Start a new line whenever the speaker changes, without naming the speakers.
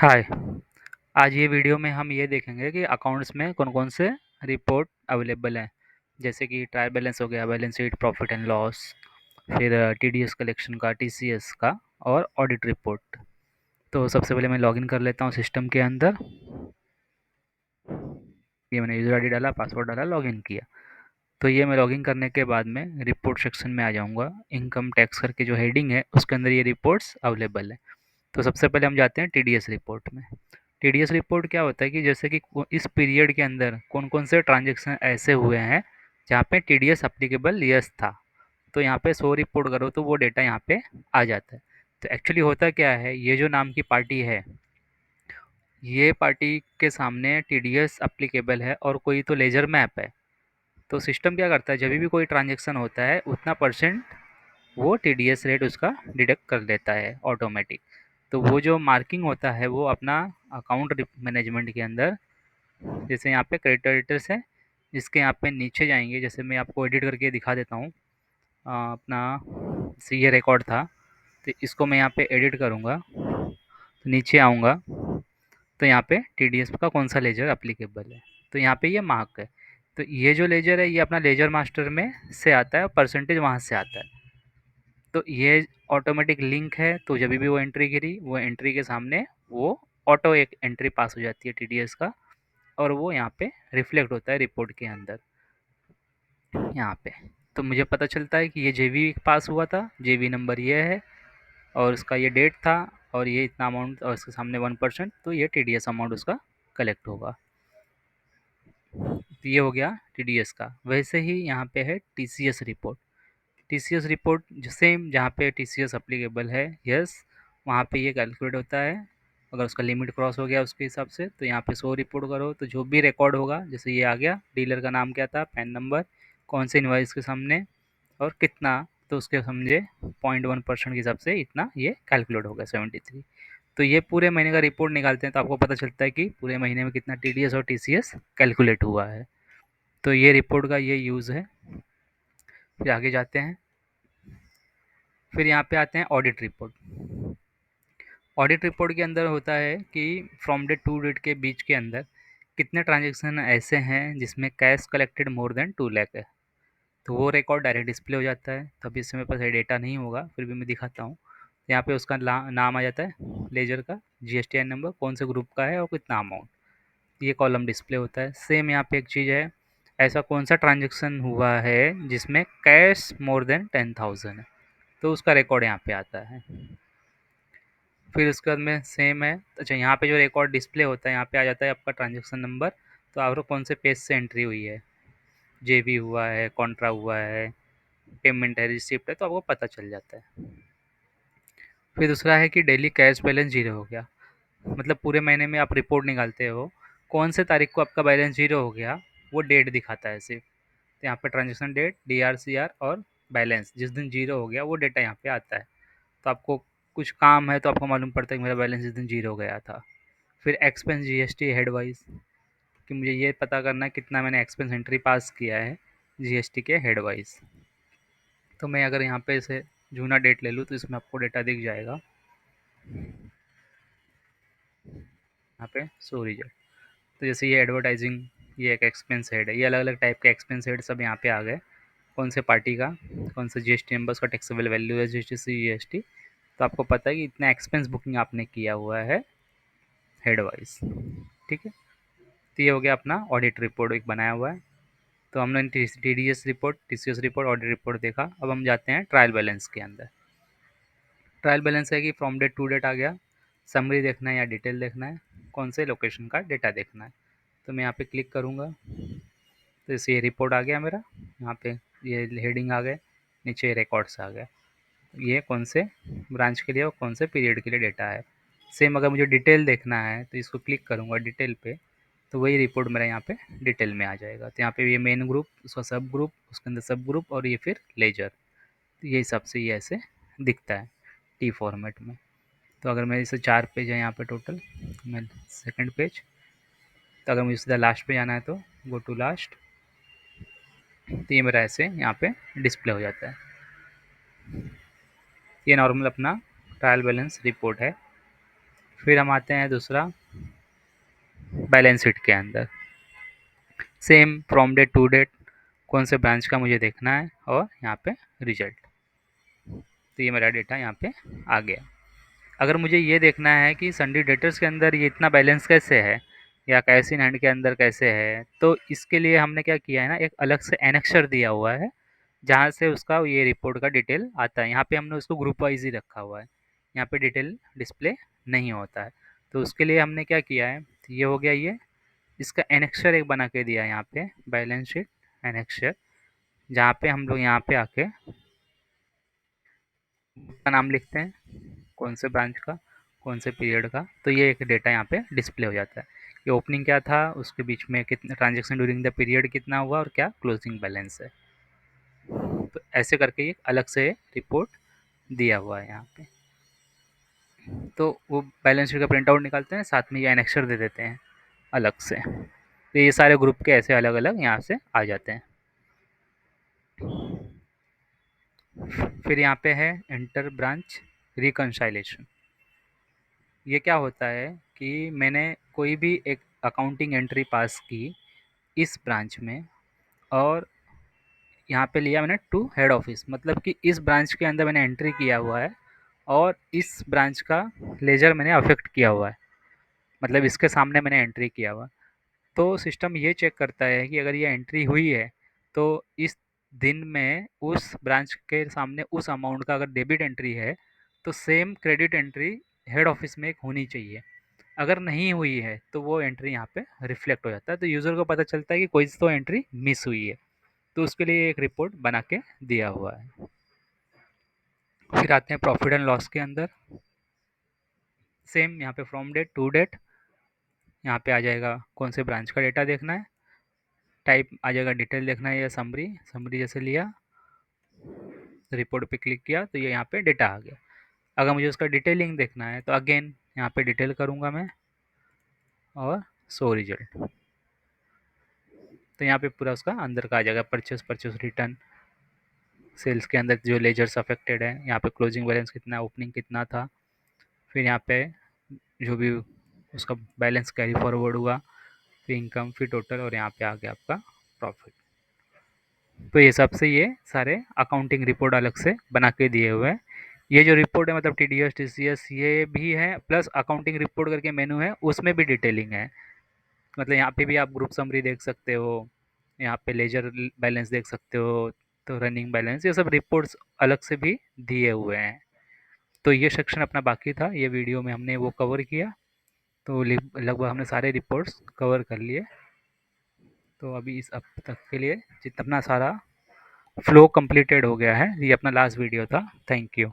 हाय। आज ये वीडियो में हम ये देखेंगे कि अकाउंट्स में कौन-कौन से रिपोर्ट अवेलेबल हैं। जैसे कि ट्रायल बैलेंस हो गया, balance sheet, profit and loss, फिर टीडीएस कलेक्शन का, टीसीएस का और ऑडिट रिपोर्ट। तो सबसे पहले मैं लॉगिन कर लेता हूँ सिस्टम के अंदर। ये मैंने यूज़र आईडी डाला, पासवर्ड डाला, लॉगिन किया। तो ये मैं लॉगिन करने के बाद में रिपोर्ट सेक्शन में आ जाऊँगा। इनकम टैक्स करके जो हेडिंग है उसके अंदर ये रिपोर्ट्स अवेलेबल है। तो सबसे पहले हम जाते हैं टीडीएस रिपोर्ट में। टीडीएस रिपोर्ट क्या होता है कि जैसे कि इस पीरियड के अंदर कौन-कौन से ट्रांजैक्शन ऐसे हुए हैं जहाँ पे टीडीएस एप्लीकेबल यस था। तो यहाँ पे शो रिपोर्ट करो तो वो डेटा यहाँ पे आ जाता है। तो एक्चुअली होता क्या है, ये जो नाम की पार्टी है, ये पार्टी के सामने टीडीएस एप्लीकेबल है और कोई तो लेजर मैप है। तो सिस्टम क्या करता है, जब भी कोई ट्रांजैक्शन होता है उतना परसेंट वो टीडीएस रेट उसका डिडक्ट कर लेता है ऑटोमेटिक। तो वो जो मार्किंग होता है वो अपना अकाउंट मैनेजमेंट के अंदर, जैसे यहाँ पे क्रेडिटर्स है, इसके यहाँ पे नीचे जाएंगे। जैसे मैं आपको एडिट करके दिखा देता हूँ। अपना ये रिकॉर्ड था, तो इसको मैं यहाँ पे एडिट करूँगा, तो नीचे आऊँगा तो यहाँ पे टीडीएस का कौन सा लेजर अप्लीकेबल है, तो यहाँ पे ये मार्क है। तो ये जो लेजर है ये अपना लेजर मास्टर में से आता है और परसेंटेज वहाँ से आता है। तो ये ऑटोमेटिक लिंक है, तो जब भी वो एंट्री गिरी, वो एंट्री के सामने वो ऑटो एक एंट्री पास हो जाती है टीडीएस का, और वो यहाँ पे रिफ्लेक्ट होता है रिपोर्ट के अंदर यहाँ पे। तो मुझे पता चलता है कि ये जेवी पास हुआ था, जेवी नंबर ये है और उसका ये डेट था और ये इतना अमाउंट और इसके सामने 1%, तो ये टीडीएस अमाउंट उसका कलेक्ट होगा। तो ये हो गया टीडीएस का। वैसे ही यहाँ पे है TCS report. TCS report same, जहाँ पे टीसीएस अप्लीकेबल है यस, वहाँ पे ये कैलकुलेट होता है। अगर उसका लिमिट क्रॉस हो गया उसके हिसाब से, तो यहाँ पे शो रिपोर्ट करो, तो जो भी रिकॉर्ड होगा, जैसे ये आ गया, डीलर का नाम क्या था, पैन नंबर, कौन से इनवाइस के सामने और कितना, तो उसके समझे 0.1% के हिसाब से इतना ये कैलकुलेट होगा 73। तो ये पूरे महीने का रिपोर्ट निकालते हैं तो आपको पता चलता है कि पूरे महीने में कितना टीडीएस और टीसीएस कैलकुलेट हुआ है। तो ये रिपोर्ट का ये यूज़ है। फिर आगे जाते हैं। फिर यहाँ पे आते हैं ऑडिट रिपोर्ट। ऑडिट रिपोर्ट के अंदर होता है कि फ्रॉम डेट टू डेट के बीच के अंदर कितने ट्रांजैक्शन ऐसे हैं जिसमें cash collected more than 2 lakh है। तो वो रिकॉर्ड डायरेक्ट डिस्प्ले हो जाता है। तो अभी इससे मेरे पास डेटा नहीं होगा, फिर भी मैं दिखाता हूँ। यहाँ पे उसका नाम आ जाता है लेजर का, जीएसटीआई नंबर, कौन से ग्रुप का है और कितना अमाउंट, ये कॉलम डिस्प्ले होता है। सेम यहाँ पे एक चीज़ है, ऐसा कौन सा ट्रांजेक्शन हुआ है जिसमें कैश मोर देन 10,000 है, तो उसका रिकॉर्ड यहाँ पे आता है। फिर उसके बाद में सेम है। अच्छा, यहाँ पे जो रिकॉर्ड डिस्प्ले होता है यहाँ पे आ जाता है आपका ट्रांजेक्शन नंबर, तो आपको कौन से पेज से एंट्री हुई है, जेबी हुआ है, कॉन्ट्रा हुआ है, पेमेंट है, रिसिप्ट है, तो आपको पता चल जाता है। फिर दूसरा है कि डेली कैश बैलेंस जीरो हो गया, मतलब पूरे महीने में आप रिपोर्ट निकालते हो, कौन से तारीख को आपका बैलेंस जीरो हो गया, वो डेट दिखाता है सिर्फ। तो यहाँ पे ट्रांजेक्शन डेट, डीआरसीआर और बैलेंस, जिस दिन जीरो हो गया वो डेटा यहाँ पे आता है। तो आपको कुछ काम है तो आपको मालूम पड़ता है कि मेरा बैलेंस इस दिन जीरो गया था। फिर एक्सपेंस जीएसटी हेड वाइज, कि मुझे ये पता करना है कितना मैंने एक्सपेंस एंट्री पास किया है जीएसटी के हेड वाइज। तो मैं अगर यहाँ पे इसे जूना डेट ले लूँ तो इसमें आपको डेटा दिख जाएगा यहाँ पे सो रिजल्ट। तो जैसे ये एडवर्टाइजिंग, ये एक एक्सपेंस हेड है, ये अलग अलग टाइप के एक्सपेंस हेड सब यहाँ पे आ गए, कौन से पार्टी का, कौन सा जीएसटी नंबर, उसका टैक्सेबल वैल्यू है, जीएसटी। तो आपको पता है कि इतना एक्सपेंस बुकिंग आपने किया हुआ है हेड वाइज। ठीक है। तो ये हो गया अपना ऑडिट रिपोर्ट एक बनाया हुआ है। तो हमने TDS report, TCS report, audit report देखा। अब हम जाते हैं ट्रायल बैलेंस के अंदर। ट्रायल बैलेंस है कि फ्रॉम डेट टू डेट आ गया, समरी देखना है या डिटेल देखना है, कौन से लोकेशन का डेटा देखना है। तो मैं यहाँ पे क्लिक करूँगा तो इसे ये रिपोर्ट आ गया मेरा, यहाँ पे ये हेडिंग आ गए, नीचे रिकॉर्ड्स आ गए, ये कौन से ब्रांच के लिए और कौन से पीरियड के लिए डेटा है। सेम अगर मुझे डिटेल देखना है तो इसको क्लिक करूँगा डिटेल पे, तो वही रिपोर्ट मेरा यहाँ पे डिटेल में आ जाएगा। तो यहाँ पे ये मेन ग्रुप, उसका सब ग्रुप, उसके अंदर सब ग्रुप और ये फिर लेजर, तो ये हिसाब से ये ऐसे दिखता है टी फॉर्मेट में। तो अगर मेरे से 4 पेज है यहाँ पे टोटल, मैं सेकंड पेज, तो अगर मुझे सीधा लास्ट पे जाना है तो गो टू लास्ट, तो ये मेरा ऐसे यहाँ पे डिस्प्ले हो जाता है। ये नॉर्मल अपना ट्रायल बैलेंस रिपोर्ट है। फिर हम आते हैं दूसरा बैलेंस शीट के अंदर। Same from date to date, कौन से ब्रांच का मुझे देखना है, और यहाँ पे रिजल्ट। तो ये मेरा डेटा यहाँ पे आ गया। अगर मुझे ये देखना है कि सन्डी डेटर्स के अंदर ये इतना बैलेंस कैसे है, या कैश इन हैंड के अंदर कैसे है, तो इसके लिए हमने क्या किया है ना, एक अलग से एनेक्सर दिया हुआ है, जहाँ से उसका ये रिपोर्ट का डिटेल आता है। यहाँ पे हमने उसको ग्रुप वाइज ही रखा हुआ है, यहाँ पे डिटेल डिस्प्ले नहीं होता है। तो उसके लिए हमने क्या किया है, ये हो गया ये, इसका एनेक्सर एक बना के दिया है यहाँ पे, बैलेंस शीट एनेक्सर, जहाँ पे हम लोग यहाँ पे आके का नाम लिखते हैं, कौन से ब्रांच का, कौन से पीरियड का, तो ये एक डेटा यहाँ पे डिस्प्ले हो जाता है। ये ओपनिंग क्या था, उसके बीच में कितना ट्रांजैक्शन ड्यूरिंग द पीरियड कितना हुआ, और क्या क्लोजिंग बैलेंस है। तो ऐसे करके ये अलग से रिपोर्ट दिया हुआ है यहाँ पे। तो वो बैलेंस शीट का प्रिंट आउट निकालते हैं, साथ में ये एनेक्सर दे देते हैं अलग से। तो ये सारे ग्रुप के ऐसे अलग अलग यहाँ से आ जाते हैं। फिर यहाँ पे है इंटर ब्रांच रिकन्साइलेशन। ये क्या होता है कि मैंने कोई भी एक अकाउंटिंग एंट्री पास की इस ब्रांच में, और यहाँ पे लिया मैंने टू हेड ऑफिस, मतलब कि इस ब्रांच के अंदर मैंने एंट्री किया हुआ है, और इस ब्रांच का लेजर मैंने अफेक्ट किया हुआ है, मतलब इसके सामने मैंने एंट्री किया हुआ। तो सिस्टम ये चेक करता है कि अगर ये एंट्री हुई है, तो इस दिन में उस ब्रांच के सामने उस अमाउंट का अगर डेबिट एंट्री है, तो same credit entry head office में एक होनी चाहिए। अगर नहीं हुई है तो वो एंट्री यहाँ पे रिफ्लेक्ट हो जाता है, तो यूज़र को पता चलता है कि कोई तो एंट्री मिस हुई है। तो उसके लिए एक रिपोर्ट बना के दिया हुआ है। फिर आते हैं प्रॉफिट एंड लॉस के अंदर। सेम यहाँ पे फ्रॉम डेट टू डेट, यहाँ पे आ जाएगा कौन से ब्रांच का डेटा देखना है, टाइप आ जाएगा डिटेल देखना है या समरी, समरी जैसे लिया, रिपोर्ट पे क्लिक किया तो ये यहाँ पे डेटा आ गया। अगर मुझे उसका डिटेलिंग देखना है तो अगेन यहाँ पे डिटेल करूँगा मैं, और शो रिजल्ट। तो यहाँ पे पूरा उसका अंदर का आ जाएगा, परचेस, परचेस रिटर्न, सेल्स के अंदर जो लेजर्स अफेक्टेड है, यहाँ पे क्लोजिंग बैलेंस कितना, ओपनिंग कितना था, फिर यहाँ पे जो भी उसका बैलेंस कैरी फॉरवर्ड हुआ, फिर इनकम, फिर टोटल, और यहाँ पे आ गया आपका प्रॉफिट। तो ये सबसे ये सारे अकाउंटिंग रिपोर्ट अलग से बना के दिए हुए हैं। ये जो रिपोर्ट है मतलब T D S, T C S, ये भी है, प्लस अकाउंटिंग रिपोर्ट करके मेनू है, उसमें भी डिटेलिंग है। मतलब यहाँ पे भी आप ग्रुप समरी देख सकते हो, यहाँ पे लेजर बैलेंस देख सकते हो, तो रनिंग बैलेंस, ये सब रिपोर्ट्स अलग से भी दिए हुए हैं। तो ये सेक्शन अपना बाकी था, ये वीडियो में हमने वो कवर किया। तो लगभग हमने सारे रिपोर्ट्स कवर कर लिए। तो अभी इस अब तक के लिए जितना सारा फ्लो कंप्लीटेड हो गया है, ये अपना लास्ट वीडियो था। Thank you.